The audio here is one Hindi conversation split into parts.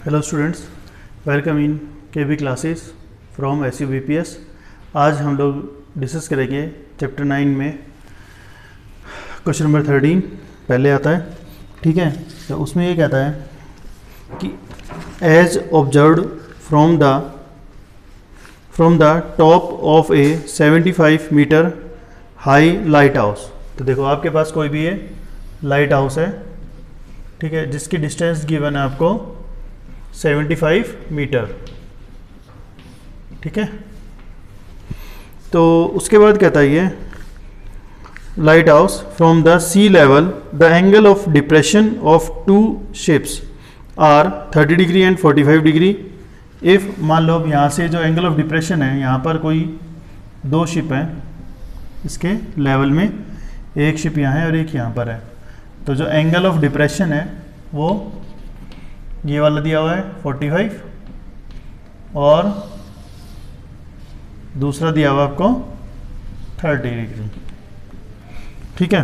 Hello students, welcome in KB classes from SUBPS। आज हम लोग डिस्कस करेंगे चैप्टर 9 में क्वेश्चन नंबर 13 पहले आता है। ठीक है, तो उसमें ये कहता है कि as observed from the top of a 75 metre high lighthouse. तो देखो आपके पास कोई भी ये लाइट हाउस है, ठीक है, जिसकी डिस्टेंस गिवन है आपको 75 मीटर। ठीक है, तो उसके बाद कहता है ये lighthouse from the sea level the angle of depression of two ships are 30 degree and 45 degree. If मान लो यहाँ से जो एंगल ऑफ डिप्रेशन है, यहाँ पर कोई दो शिप हैं इसके लेवल में, एक शिप यहाँ है और एक यहाँ पर है, तो जो एंगल ऑफ डिप्रेशन है वो ये वाला दिया हुआ है 45 और दूसरा दिया हुआ आपको 30 डिग्री। ठीक है,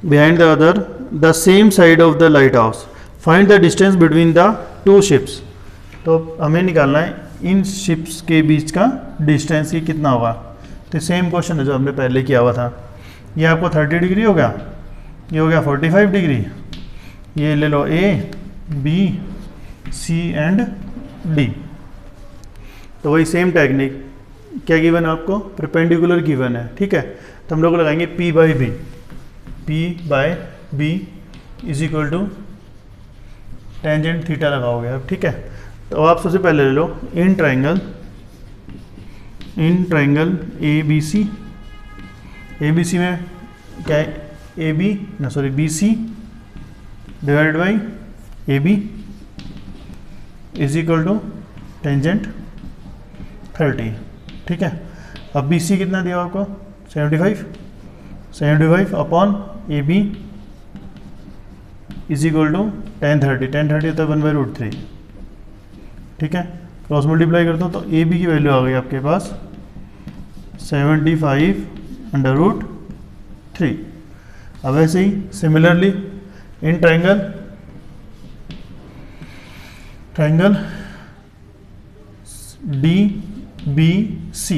behind the other the same side of the light house find the distance between the two ships. तो हमें निकालना है इन शिप्स के बीच का डिस्टेंस ही कितना होगा। तो सेम क्वेश्चन है जो हमने पहले किया हुआ था। ये आपको 30 डिग्री हो गया, ये हो गया 45 डिग्री, ये ले लो A B C and D. तो वही सेम टेक्निक, क्या गिवन है आपको, परपेंडिकुलर गिवन है। ठीक है, तो हम लोग लगाएंगे P by B, P by B is equal to tangent theta लगाओगे अब। ठीक है, तो आप सबसे पहले ले लो इन ट्राइंगल ABC। ABC में क्या है, BC divided by AB is equal to tangent 30। ठीक है, अब BC कितना दिया आपको 75 upon AB is equal to 1030 होता है 1/√3। ठीक है, क्रॉस मल्टीप्लाई करता हूँ तो AB की वैल्यू आ गई आपके पास 75/√3। अब ऐसे ही सिमिलरली इन ट्राइंगल DBC,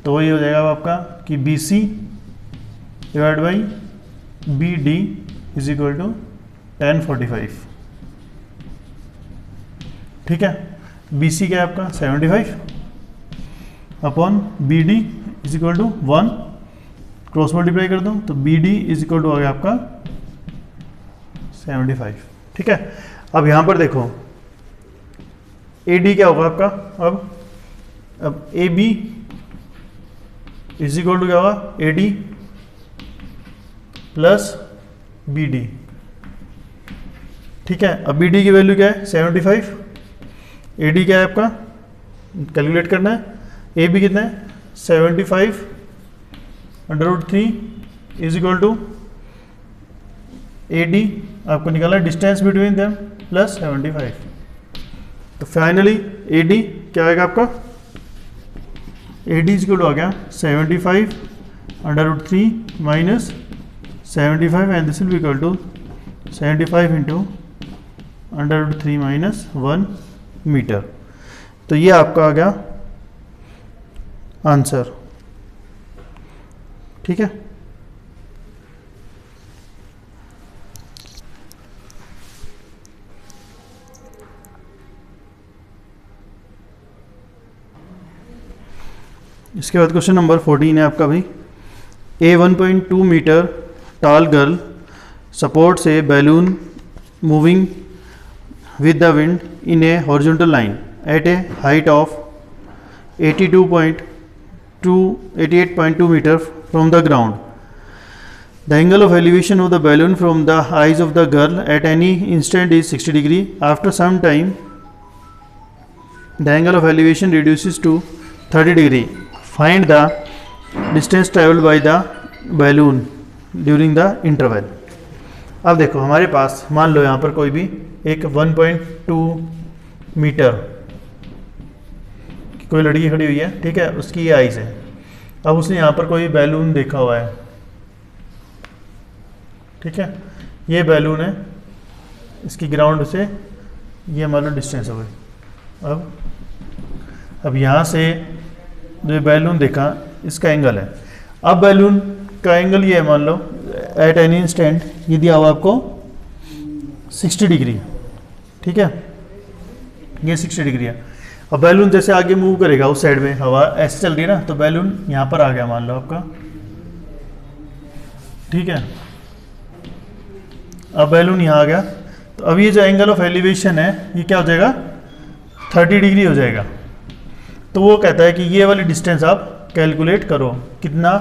तो वही हो जाएगा आपका कि BC divide by BD is equal to 1045। ठीक है, BC क्या है आपका 75 upon BD is equal to 1, cross multiply कर दो तो BD इज इक्वल टू आ गया आपका 75। ठीक है, अब यहाँ पर देखो AD क्या होगा आपका, अब AB इज इक्वल टू क्या होगा AD प्लस BD। ठीक है, अब BD की वैल्यू क्या है 75, AD क्या है आपका कैलकुलेट करना है, AB कितना है 75/√3 इज इक्वल टू AD आपको निकालना है डिस्टेंस बिटवीन देम प्लस 75। तो फाइनली AD क्या आएगा आपका, AD इज इक्वल टू आ गया 75/√3 minus 75 and this will be equal to 75 into √3 minus 1 metre. तो ये आपका आ गया आंसर। ठीक है, इसके बाद क्वेश्चन नंबर 14 है आपका भाई। A 1.2 मीटर टाल girl supports A balloon moving with the wind in a horizontal line at a height of 88.2 meter from the ground. The angle of elevation of the balloon from the eyes of the girl at any instant is 60 degree. After some time, the angle of elevation reduces to 30 degree. Find the distance traveled by the balloon during the interval. अब देखो हमारे पास मान लो यहाँ पर कोई भी एक 1.2 मीटर कोई लड़की खड़ी हुई है। ठीक है, उसकी ये आइज है। अब उसने यहाँ पर कोई बैलून देखा हुआ है। ठीक है, ये बैलून है, इसकी ग्राउंड से ये मान लो डिस्टेंस हो गई। अब यहाँ से जो बैलून देखा इसका एंगल है, अब बैलून का एंगल ये है, मान लो एट एनी इंस्टेंट ये दिया हुआ आपको 60 डिग्री, ठीक है, ये 60 डिग्री है। अब बैलून जैसे आगे मूव करेगा उस साइड में, हवा ऐसे चल रही है ना, तो बैलून यहाँ पर आ गया मान लो आपका, ठीक है। अब बैलून यहाँ आ गया, तो अब ये जो एंगल ऑफ एलिवेशन है ये क्या हो जाएगा, 30 डिग्री हो जाएगा। तो वो कहता है कि ये वाली डिस्टेंस आप कैलकुलेट करो कितना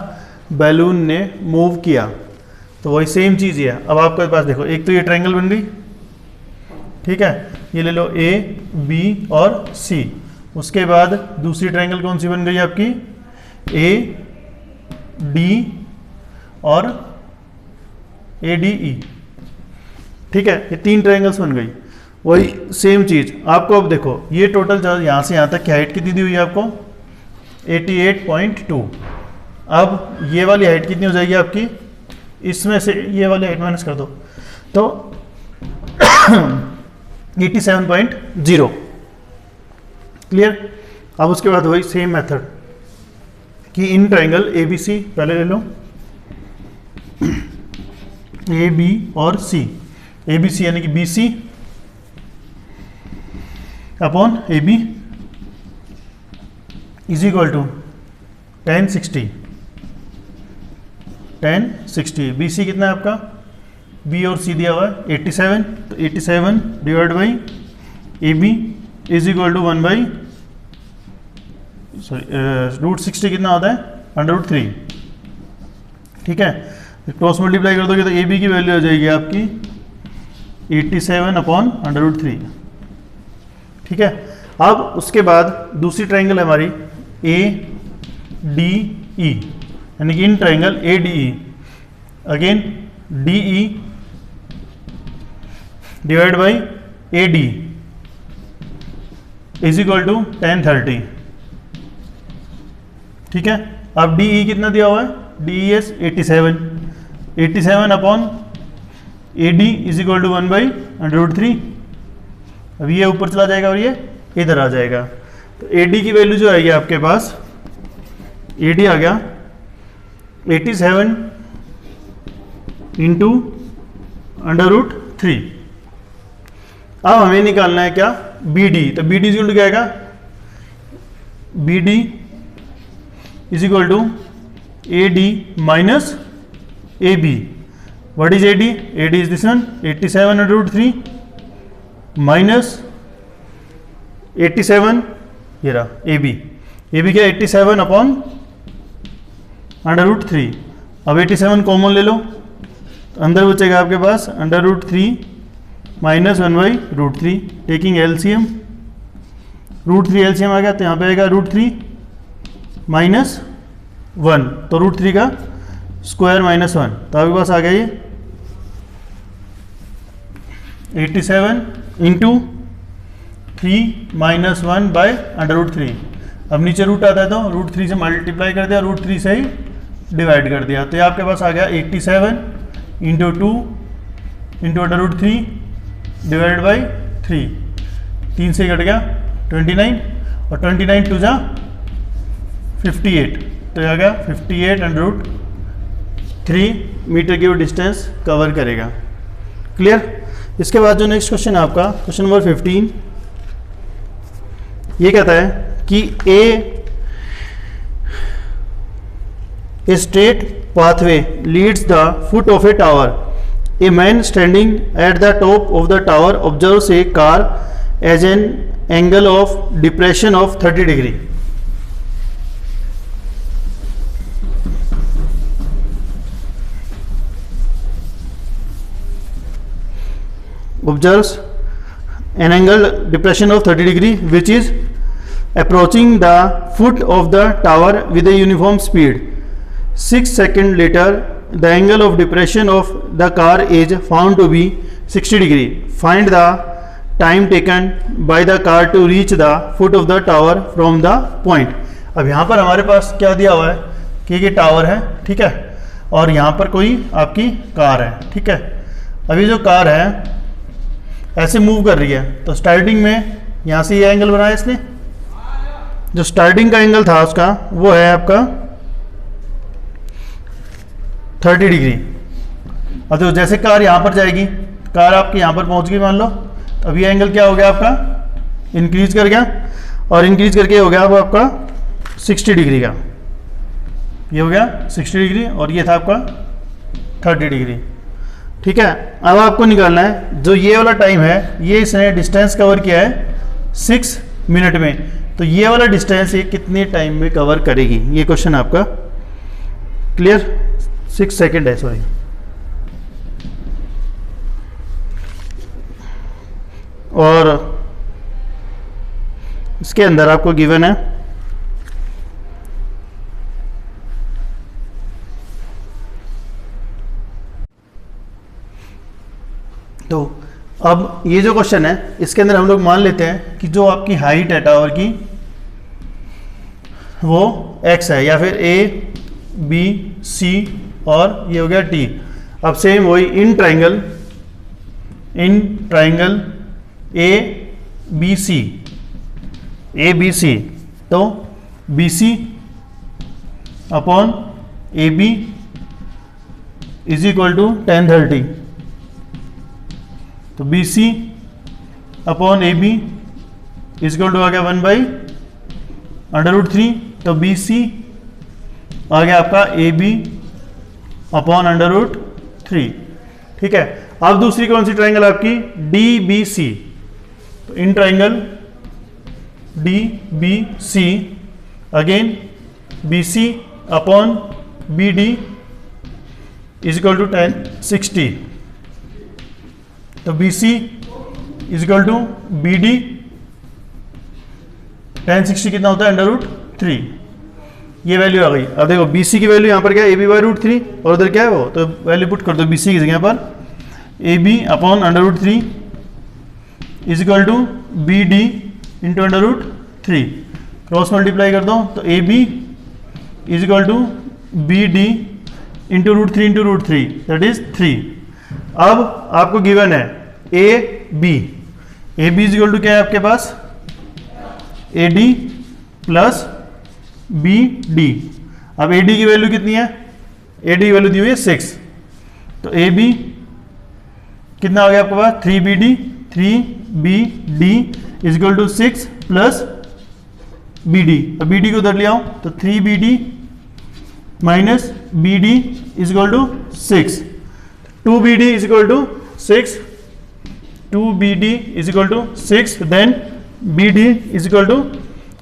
बैलून ने मूव किया। तो वही सेम चीज़ ही है। अब आपके पास देखो, एक तो ये ट्रायंगल बन गई, ठीक है, ये ले लो ए बी और सी। उसके बाद दूसरी ट्रायंगल कौन सी बन गई आपकी, ए डी और ए डी ई, ठीक है, ये 3 ट्रायंगल्स बन गई। वही सेम चीज़ आपको अब देखो, ये टोटल यहाँ से यहाँ तक की हाइट कितनी दी हुई है आपको, 88.2। अब ये वाली हाइट कितनी हो जाएगी आपकी, इसमें से ये वाली हाइट माइनस कर दो तो 87.0। क्लियर। अब उसके बाद वही सेम मेथड कि इन ट्रायंगल ए बी सी पहले ले लो, ए बी और सी, ए बी सी यानी कि B C upon A B is equal to 1060 B C कितना है आपका, बी और सी दिया हुआ है 87, तो 87 divide by A B is equal to 1 by √60 कितना होता है, √3, ठीक है। क्रॉस मल्टीप्लाई कर दोगे तो ए बी की वैल्यू हो जाएगी आपकी 87 अपॉन √3, ठीक है। अब उसके बाद दूसरी ट्रायंगल है हमारी ए डी ई, यानी कि in triangle A D E, again D E divide by A D is equal to 1030, ठीक है। अब डी ई कितना दिया हुआ है, D E is 87 upon A D is equal to 1 by √3। अब ये ऊपर चला जाएगा और ये इधर आ जाएगा, तो ए डी की वैल्यू जो आएगी आपके पास, ए डी आ गया 87 इंटू √3। अब हमें निकालना है क्या, बी डी, तो B D is equal to क्या आएगा, B D is equal to A D minus A B. What is A D, A D is this one 87 √3 minus 87, ये रहा ए बी क्या 87 अपॉन √3। अब 87 कॉमन ले लो, तो अंदर बचेगा आपके पास √3 minus 1 by √3, taking LCM, √3 LCM आ गया, तो यहाँ पे आएगा √3 माइनस 1, तो √3 का स्क्वायर माइनस 1, तो आपके पास आ गया ये 87 इंटू 3 माइनस 1 बाय √3। अब नीचे रूट आता है तो √3 से मल्टीप्लाई कर दिया, √3 से ही डिवाइड कर दिया, तो ये आपके पास आ गया 87 इंटू 2 इंटू √3 डिवाइड बाई 3, 3 से कट गया 29, और 29 टू जा 58, तो ये आ गया 58√3 मीटर की वो डिस्टेंस कवर करेगा। क्लियर। इसके बाद जो नेक्स्ट क्वेश्चन है आपका, क्वेश्चन नंबर 15, ये कहता है कि a straight pathway leads the foot of a tower. A man standing at the top of the tower observes a car as an angle of depression of 30 degree. Observes an angle depression of 30 degree which is approaching the foot of the tower with a uniform speed. 6 seconds later, the angle of depression of the car is found to be 60 degree. Find the time taken by the car to reach the foot of the tower from the point. अब यहाँ पर हमारे पास क्या दिया हुआ है कि ये टावर है, ठीक है, और यहाँ पर कोई आपकी कार है, ठीक है। अभी जो कार है ऐसे मूव कर रही है, तो स्टार्टिंग में यहाँ से ये एंगल बनाया इसने, जो स्टार्टिंग का एंगल था उसका वो है आपका 30 डिग्री। अब तो जैसे कार यहाँ पर जाएगी, कार आपकी यहाँ पर पहुँच गई मान लो, तो अब ये एंगल क्या हो गया आपका, इंक्रीज कर गया, और इंक्रीज करके हो गया अब आपका 60 डिग्री का, ये हो गया 60 डिग्री और ये था आपका 30 डिग्री। ठीक है, अब आपको निकालना है जो ये वाला टाइम है, ये इसने डिस्टेंस कवर किया है 6 मिनट में, तो ये वाला डिस्टेंस ये कितने टाइम में कवर करेगी, ये क्वेश्चन आपका क्लियर। 6 सेकेंड है, सॉरी। और इसके अंदर आपको गिवन है तो अब ये जो क्वेश्चन है इसके अंदर हम लोग मान लेते हैं कि जो आपकी हाइट है टावर की वो x है, या फिर a b c और ये हो गया t। अब सेम वही in triangle a b c, तो B C upon A B is equal to 1030, तो B C upon A B is equal to आ गया 1/√3, तो बी सी आ गया आपका ए बी अपॉन √3। ठीक है, अब दूसरी कौन सी ट्राइंगल आपकी डी बी सी, तो in triangle D B C again B C upon B D is equal to 1060, तो B C is equal to B D 1060 कितना होता है √3, ये वैल्यू आ गई। अब देखो बी सी की वैल्यू यहाँ पर क्या है, ए बी बाई √3 और उधर क्या है वो, तो वैल्यू पुट कर दो बी सी की जगह पर A B upon √3 is equal to B D into √3, cross multiply कर दो, तो A B is equal to B D into √3 into √3 that is 3। अब आपको गिवन है A B is equal to क्या है आपके पास, A D plus B D. अब ए डी की वैल्यू कितनी है, ए डी की वैल्यू दी हुई है 6, तो ए बी कितना हो गया आपके पास 3BD is equal to 6 plus B D. अब बी डी को उधर ले आओ, तो 3BD minus B D is equal to 6, 2BD is equal to 6, 2BD is equal to 6, then BD is equal to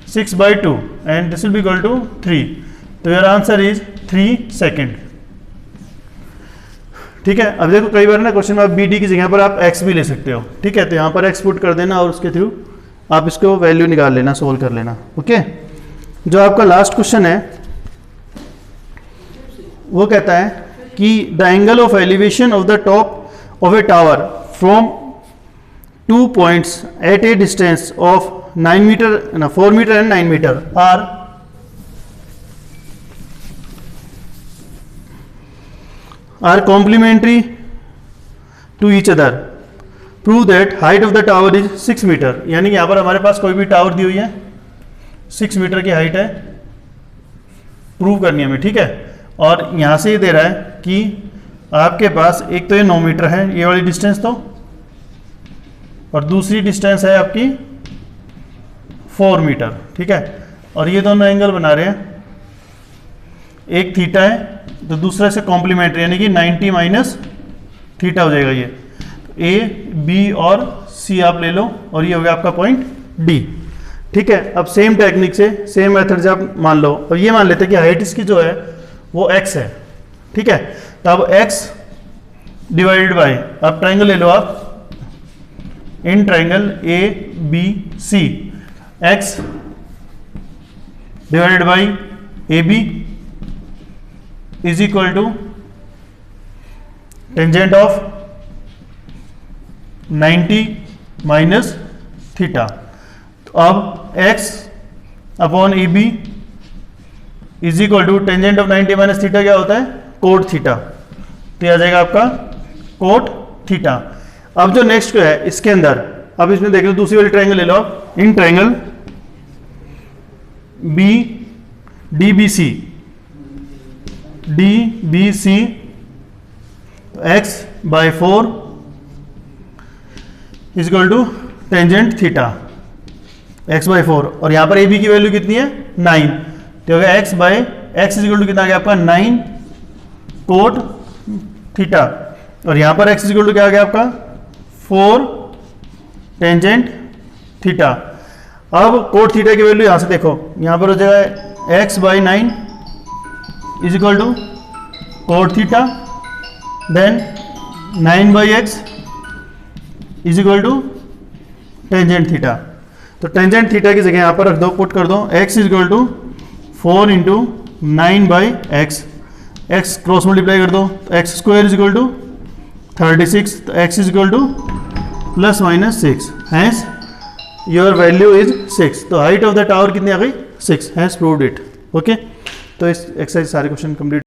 6/2 and this will be equal to 3, तो योर आंसर इज 3 सेकेंड। ठीक है, अब देखो कई बार ना क्वेश्चन में आप BD की जगह पर आप x भी ले सकते हो। ठीक है, तो यहाँ पर x पुट कर देना और उसके थ्रू आप इसको वैल्यू निकाल लेना, सोल्व कर लेना। ओके, जो आपका लास्ट क्वेश्चन है वो कहता है कि the angle of elevation of the top of a tower from 2 points at a distance of 9 metre 4 metre and 9 metre are complementary to each other, prove that height of the tower is 6 metre. यानी कि यहाँ पर हमारे पास कोई भी टावर दी हुई है 6 मीटर की हाइट है, प्रूव करनी है हमें। ठीक है, और यहाँ से ये दे रहा है कि आपके पास एक तो ये 9 मीटर है ये वाली डिस्टेंस, तो और दूसरी डिस्टेंस है आपकी 4 मीटर। ठीक है, और ये दोनों एंगल बना रहे हैं, एक थीटा है तो दूसरा से कॉम्प्लीमेंट्री, यानी कि 90 माइनस थीटा हो जाएगा ये, ए बी और सी आप ले लो और ये हो गया आपका पॉइंट डी। ठीक है, अब सेम टेक्निक से सेम मेथड से आप मान लो, और ये मान लेते हैं कि हाइट इसकी जो है वो x है। ठीक है, तो अब x डिवाइडेड बाय, अब ट्राइंगल ले लो आप, in triangle A B C, x divided by A B is equal to tangent of 90 minus theta. तो अब x upon A B is equal to tangent of 90 minus theta क्या होता है, कोट थीटा, तो आ जाएगा आपका कोट थीटा। अब जो नेक्स्ट है इसके अंदर, अब इसमें देख लो दूसरी वाली ट्रायंगल ले लो आप। In triangle B D B C X by 4 is equal to tangent theta x by 4, और यहां पर ए बी की वैल्यू कितनी है 9, तो x by X is equal to कितना आ गया आपका 9 कोट थीटा, और यहां पर x इज इक्वल टू क्या आ गया आपका 4 टेंजेंट थीटा। अब कोट थीटा की वैल्यू यहां से देखो, यहां पर हो जाएगा x by 9 is equal to cot theta, then 9 by X is equal to tangent theta. तो टेंजेंट थीटा की जगह यहां पर रख दो, पुट कर दो x is equal to 4 into 9 by X, X cross multiply कर दो तो X square is equal to 36, तो x is equal to plus minus 6, hence your value is 6। तो हाइट ऑफ द टावर कितनी आ गई 6, हैंस प्रूव्ड इट। ओके, तो इस एक्सरसाइज सारे क्वेश्चन कंप्लीट।